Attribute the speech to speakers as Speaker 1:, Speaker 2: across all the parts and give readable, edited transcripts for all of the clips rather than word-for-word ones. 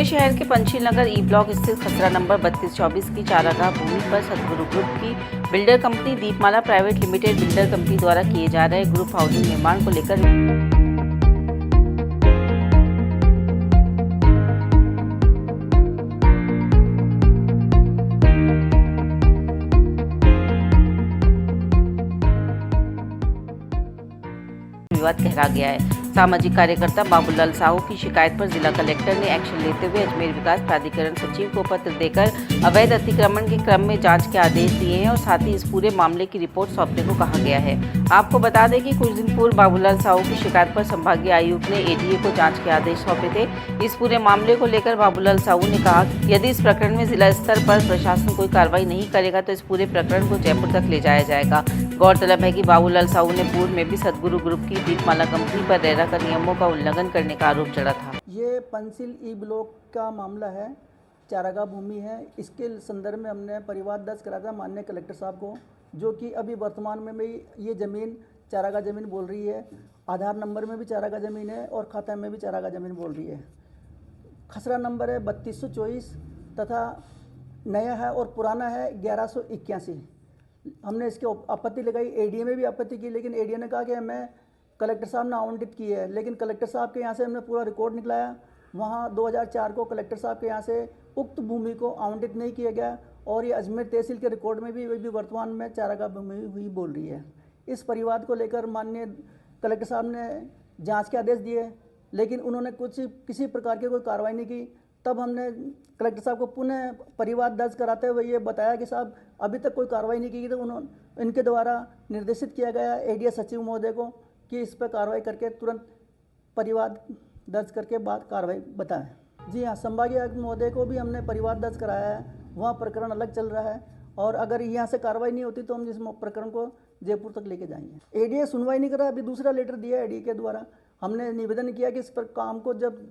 Speaker 1: पुणे शहर के पंछी नगर ई ब्लॉक स्थित खसरा नंबर 3224 की चारागाह भूमि पर सदगुरु ग्रुप की बिल्डर कंपनी दीपमाला प्राइवेट लिमिटेड बिल्डर कंपनी द्वारा किए जा रहे ग्रुप हाउसिंग निर्माण को लेकर विवाद गहरा गया है। सामाजिक कार्यकर्ता बाबूलाल साहू की शिकायत पर जिला कलेक्टर ने एक्शन लेते हुए अजमेर विकास प्राधिकरण सचिव को पत्र देकर अवैध अतिक्रमण के क्रम में जांच के आदेश दिए हैं और साथ ही इस पूरे मामले की रिपोर्ट सौंपने को कहा गया है। आपको बता दें कि कुछ दिन पूर्व बाबूलाल साहू की शिकायत पर संभागीय आयुक्त ने एडीए को जांच के आदेश सौंपे थे। इस पूरे मामले को लेकर बाबूलाल साहू ने कहा कि यदि इस प्रकरण में जिला स्तर पर प्रशासन कोई कार्रवाई नहीं करेगा तो इस पूरे प्रकरण को जयपुर तक ले जाया जाएगा। गौरतलब है कि बाबूलाल साहू ने पूर्व में भी सदगुरु ग्रुप की दीपमाला कंपनी पर रेरा का नियमों का उल्लंघन करने का आरोप चढ़ा था।
Speaker 2: ये पंसिल ई ब्लॉक का मामला है, चारागाह भूमि है। इसके संदर्भ में हमने परिवाद दर्ज करा था माननीय कलेक्टर साहब को, जो कि अभी वर्तमान में भी ये ज़मीन चारागाह ज़मीन बोल रही है। आधार नंबर में भी चारागाह ज़मीन है और खाता में भी चारागाह ज़मीन बोल रही है। खसरा नंबर है 3224 तथा नया है और पुराना है 1181। हमने इसके आपत्ति लगाई, एडीए में भी आपत्ति की, लेकिन एडीए ने कहा कि हमें कलेक्टर साहब ने आवंटित की है। लेकिन कलेक्टर साहब के यहाँ से हमने पूरा रिकॉर्ड निकलाया, वहाँ 2004 को कलेक्टर साहब के यहाँ से उक्त भूमि को आवंटित नहीं किया गया और ये अजमेर तहसील के रिकॉर्ड में भी वर्तमान में चारागाह भूमि हुई बोल रही है। इस परिवाद को लेकर माननीय कलेक्टर साहब ने जांच के आदेश दिए, लेकिन उन्होंने किसी प्रकार की कोई कार्रवाई नहीं की। तब हमने कलेक्टर साहब को पुनः परिवाद दर्ज कराते हुए ये बताया कि साहब अभी तक कोई कार्रवाई नहीं की गई, तो इनके द्वारा निर्देशित किया गया एडीए सचिव महोदय को कि इस पर कार्रवाई करके तुरंत परिवाद दर्ज करके बाद कार्रवाई बताएं। जी हाँ, संभागीय आयुक्त महोदय को भी हमने परिवाद दर्ज कराया है, वहाँ प्रकरण अलग चल रहा है और अगर यहाँ से कार्रवाई नहीं होती तो हम इस प्रकरण को जयपुर तक लेके जाएंगे। एडीए सुनवाई नहीं कर रहा, अभी दूसरा लेटर दिया है एडीए के द्वारा। हमने निवेदन किया कि इस पर काम को जब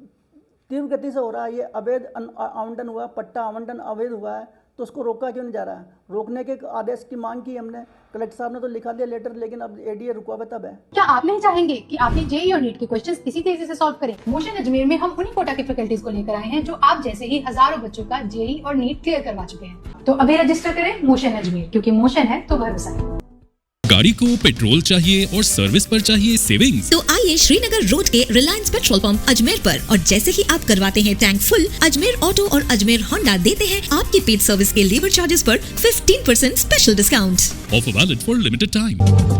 Speaker 2: तीव्र गति से हो रहा है, ये अवैध आवंटन हुआ, पट्टा आवंटन अवैध हुआ है, तो उसको रोका क्यों नहीं जा रहा है। रोकने के आदेश की मांग की हमने, कलेक्टर साहब ने तो लिखा दिया लेटर, लेकिन अब एडीए रुका हुआ तब है।
Speaker 3: क्या आप नहीं चाहेंगे कि आपने जेईई और नीट के क्वेश्चंस इसी तेजी से सॉल्व करें? मोशन अजमेर में हम उन्हीं कोटा के फैकल्टीज को लेकर आए हैं जो आप जैसे ही हजारों बच्चों का जेईई और नीट क्लियर करवा चुके हैं। तो अभी रजिस्टर करें मोशन अजमेर, क्योंकि मोशन है तो भरोसा है।
Speaker 4: गाड़ी को पेट्रोल चाहिए और सर्विस पर चाहिए सेविंग्स,
Speaker 5: तो आइए श्रीनगर रोड के रिलायंस पेट्रोल पंप अजमेर पर, और जैसे ही आप करवाते हैं टैंक फुल, अजमेर ऑटो और अजमेर होंडा देते हैं आपके पेड सर्विस के लेबर चार्जेस पर 15% special discount.
Speaker 4: Offer valid for limited time.